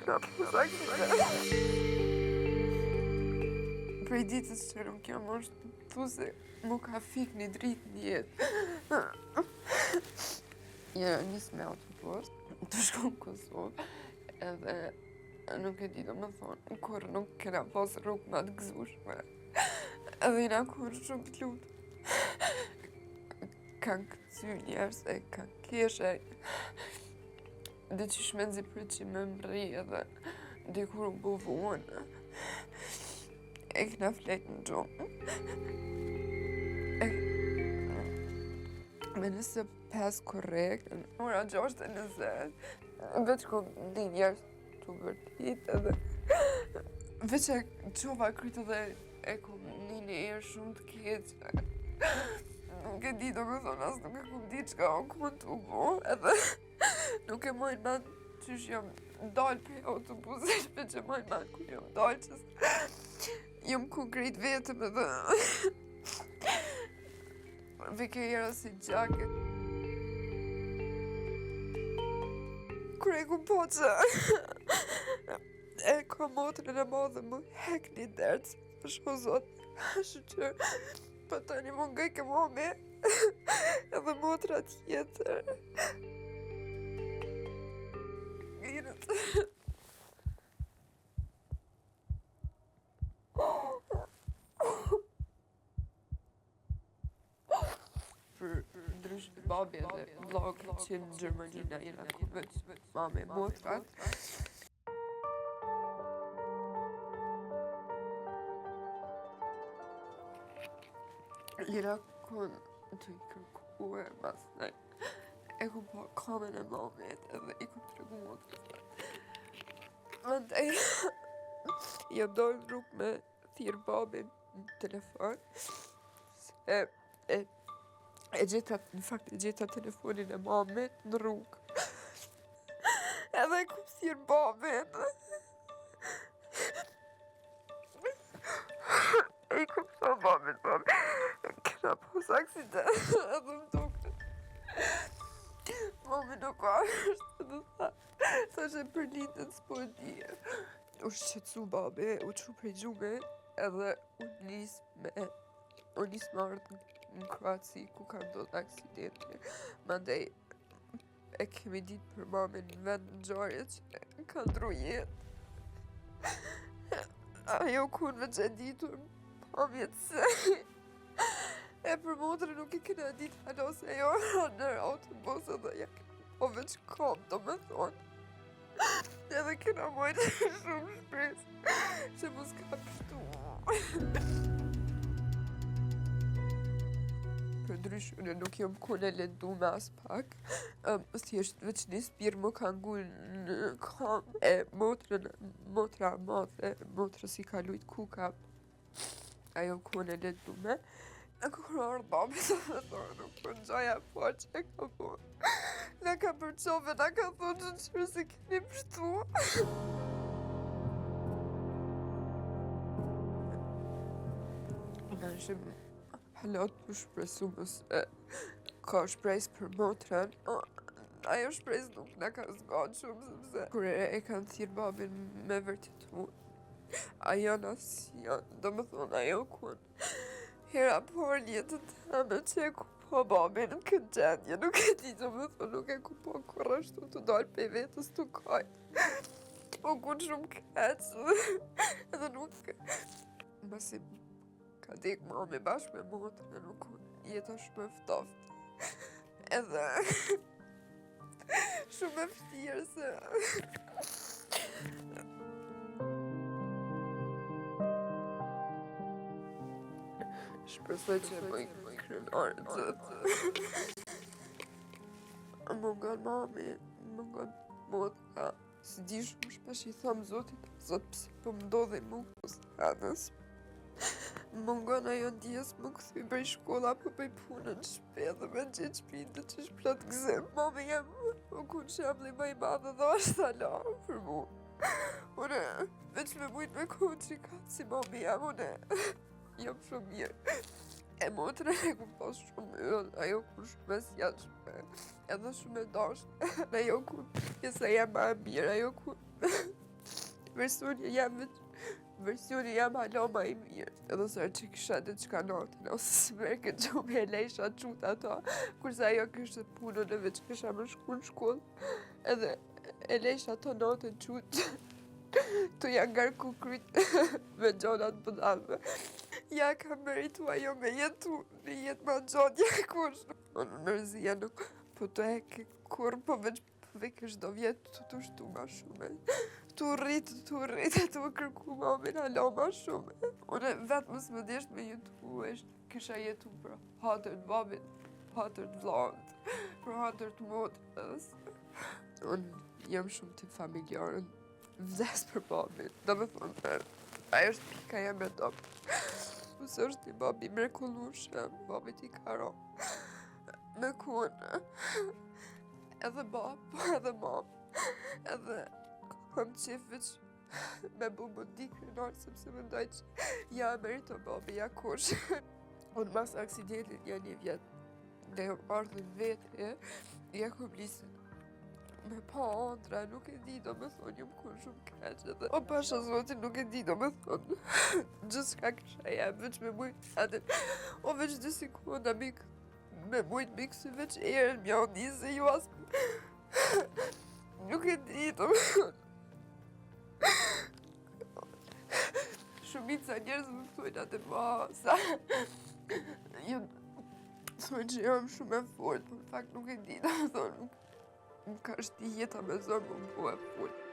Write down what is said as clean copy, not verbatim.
kena puzak Prej ditës që nuk jam është thu se mu ka fik një dritë një jetë. Jena njësë me autobus, të shkon Kosovë, edhe nuk e di do më thonë, kur nuk kena pas rrugë ma të gëzushme. Edhe jena kur shumë të lutë. Kanë këty njerës e kanë keshe. Dhe që shmenzi për që me mri edhe dhe kur u bovu unë. E këna fletë në gjumë. Me nëse 5 korekt, ora 6:20, veç kom di njerës të vërtit edhe veç e qova krytë dhe e kom një erë shumë të keqe. Nuk e di do me thonë asë nuk e kom di qka o kom të bo edhe nuk e mojnë man qysh jam dalë për autobusit për që mojnë man ku jam dalë që jam ku krejt vetëm edhe vike jera si gjake. Kur e ku po që e ka motrën e madhe më hek një dertë, është o zotë, shqyr, për tani më ngaj ke mami, edhe motra tjetër. Gjirët. Për ndrysh babi edhe vlog që në Gjermani na jena ku veç mame motrat. Lira kun të i kërku e mas nej. E ku pa kamen e mamit edhe i ku të regu motrat. Andaj, jam dojnë në rrug me thirë babin në telefon. Se e gjeta telefonin e mamit në rrugë. Edhe e ku thirë babin. E ku thë babin, kena pos aksident, edhe më duke. Mami nuk ashtë, edhe tha që për litën s'po e dije. U shqetsu babi, u qu prej gjume, edhe u nis me ardhë në Kroaci ku ka ndodhë aksidenti. Mandej e kemi ditë për mamin në vend në gjarje që ka ndru jetë. Ajo kun veç e ditur pamjet se e për motrë nuk i kena ditë halo se ajo në autobus edhe ja po veç kom do me thonë. Edhe kena mojtë shumë shpres që mos ka pështu. Për ndrysh, unë nuk jam kone lendu me as pak. Thjesht veç një spirë më ka ngu në kam. E motra madhe, motra si ka lujt kuka. Ajo kone lendu me. E kur ardhë babi të me thonë, nuk për gjaja po që e ka po. Në ka përqove, në ka thonë që qërë se keni pështu. Në shumë halot për shpresu mëse ka shpres për motrën. Ajo shpres nuk në ka zgatë shumë sepse kur e kanë thirë babin me vërtitu. Ajo nësë janë, do më thonë ajo kun. Hera por jetën të me që e ku po babin në këtë gjendje, nuk e di do më thonë, nuk e ku po kur ashtu të dalë pe vetës të kajtë. Po kun shumë keqë, edhe nuk... Mbasi ka dek mami bashkë me motrën e nuk jeta shumë eftoft. Edhe... shumë eftirë se... Shpresoj që më i krenarë të më nga mami, më nga motra. Si di shumë shpesh i thamë zotit, zot pëse po më ndodhe mu kësë henës. Më nga në ajo ndjes më këthy bëj shkolla po bëj punën shpe dhe me gjithë shpinte që shplot gëzim. Mami jem, o kun që jam dhe më i madhe dhe është ala për mu. Une, veç me mujt me kohë që ka si mami jem, une. Jam shumë mirë. E motra e ku pas shumë yll, ajo ku shumë e sjellshme, edhe shumë e dashme. Ajo ku pjesa jem ma e mirë, ajo ku versioni jam hala ma i mirë. Edhe sërë që kisha dhe qka natën, ose si mërë këtë gjumë e lejsha qut ato, kurse ajo kështë punën e veç kisha më shku në shkollë, edhe e lejsha ato natën qut, të janë ngarku kryt me gjonat bëdave. Ja ka meritu ajo me jetu, me jetë ma gjodja kush. Nërzia nuk po të heke kur, po veç vekësh do vjetë të shtu ma shumë. Tu rritë, tu kërku mamin hala ma shumë. Une vetë mësë më desht me jetu, kisha jetu për hatër të babit, hatër të vlant, për hatër të motës. Unë jam shumë të familjarën, vdes për babit. Do me thonë, ajo është pika jam e topë. Mësë është i babi mrekullushëm, babit i karo. Me kone, edhe bab, edhe mam, edhe kam qef veç me bu më di krenar, sepse më ndaj që ja merito babi, ja kush. Unë mas aksidentit një vjet, dhe jam ardhën vete, ja kom lisën me pa andra, nuk e di, do me thonë, jam kun shumë keq edhe. O pasha zotin, nuk e di, do me thonë, gjithë shka kësha jem, veç me mujt, edhe, o veç dhe si kona mik, me mujt mik, se veç erën mja njëse ju as, nuk e di, do me thonë. Shumica njerëz më thujnë atë ma, sa thujnë që jam shumë e fort, për në fakt nuk e di, do me thonë, nuk ka shti jeta me zonë më e fort.